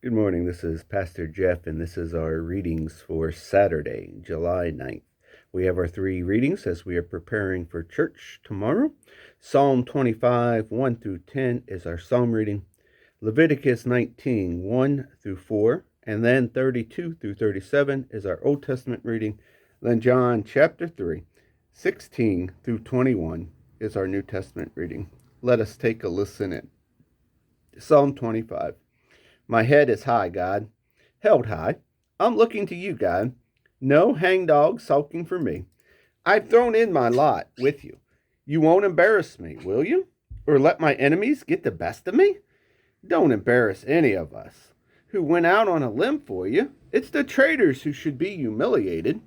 Good morning, this is Pastor Jeff, and this is our readings for Saturday, July 9th. We have our three readings as we are preparing for church tomorrow. Psalm 25, 1 through 10 is our psalm reading. Leviticus 19, 1 through 4, and then 32 through 37 is our Old Testament reading. Then John chapter 3, 16 through 21 is our New Testament reading. Let us take a listen in. Psalm 25. My head is high, God, held high. I'm looking to you, God. No hangdog sulking for me. I've thrown in my lot with you. You won't embarrass me, will you? Or let my enemies get the best of me? Don't embarrass any of us who went out on a limb for you. It's the traitors who should be humiliated.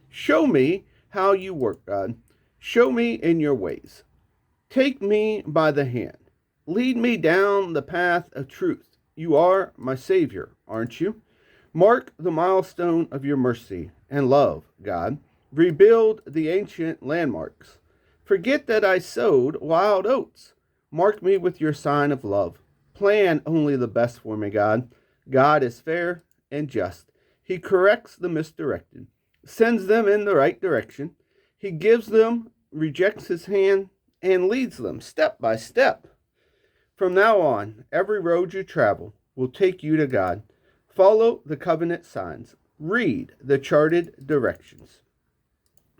Show me how you work, God. Show me in your ways. Take me by the hand. Lead me down the path of truth. You are my Savior, aren't you? Mark the milestone of your mercy and love, God. Rebuild the ancient landmarks. Forget that I sowed wild oats. Mark me with your sign of love. Plan only the best for me, God. God is fair and just. He corrects the misdirected, sends them in the right direction. He gives them, rejects his hand, and leads them step by step. From now on, every road you travel will take you to God. Follow the covenant signs. Read the charted directions.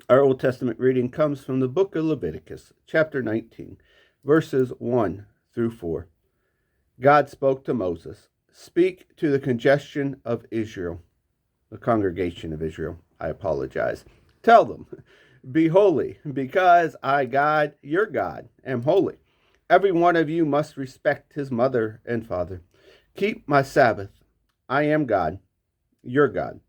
Our Old Testament reading comes from the book of Leviticus, chapter 19, verses 1 through 4. God spoke to Moses, "Speak to the congestion of Israel," the congregation of Israel. I apologize. Tell them, "Be holy, because I, God, your God, am holy. Every one of you must respect his mother and father. Keep my Sabbath. I am God, your God.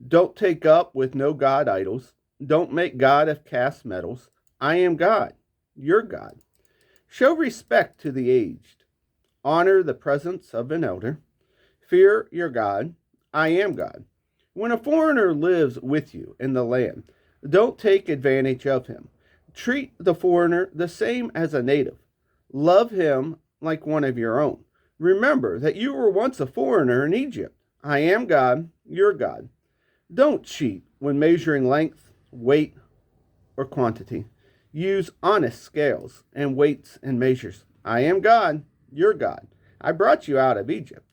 Don't take up with no god idols. Don't make God of cast metals. I am God, your God. Show respect to the aged. Honor the presence of an elder. Fear your God. I am God. When a foreigner lives with you in the land, don't take advantage of him. Treat the foreigner the same as a native. Love him like one of your own. Remember that you were once a foreigner in Egypt. I am God, your God. Don't cheat when measuring length, weight, or quantity. Use honest scales and weights and measures. I am God, your God. I brought you out of Egypt.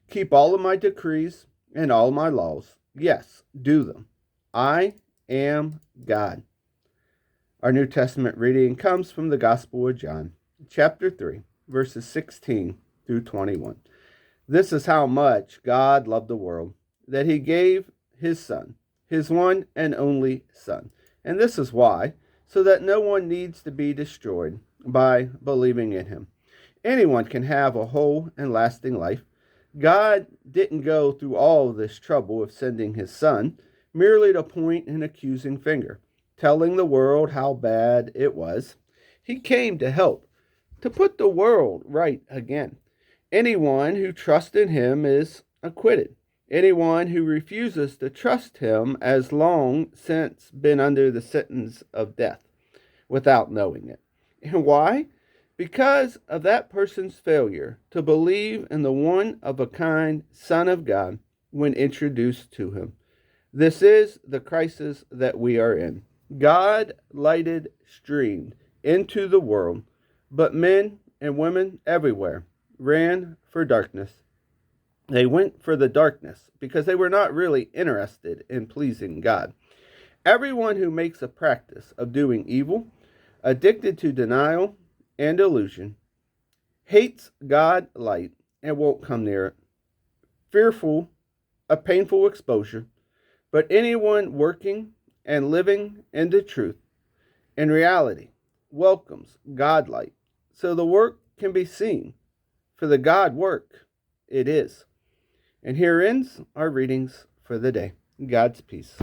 Keep all of my decrees and all my laws. Yes, do them. I am God. Our New Testament reading comes from the Gospel of John, chapter 3, verses 16 through 21. This is how much God loved the world, that he gave his Son, his one and only Son. And this is why, so that no one needs to be destroyed by believing in him. Anyone can have a whole and lasting life. God didn't go through all this trouble of sending his Son merely to point an accusing finger, telling the world how bad it was. He came to help, to put the world right again. Anyone who trusts in him is acquitted. Anyone who refuses to trust him has long since been under the sentence of death without knowing it. And why? Because of that person's failure to believe in the one-of-a-kind Son of God when introduced to him. This is the crisis that we are in. God lighted streamed into the world, but men and women everywhere ran for darkness. They went for the darkness because they were not really interested in pleasing God. Everyone who makes a practice of doing evil, addicted to denial and illusion, hates God light and won't come near it, fearful of painful exposure. But anyone working and living in the truth, in reality, welcomes God light, so the work can be seen for the God work it is. And here ends our readings for the day. God's peace.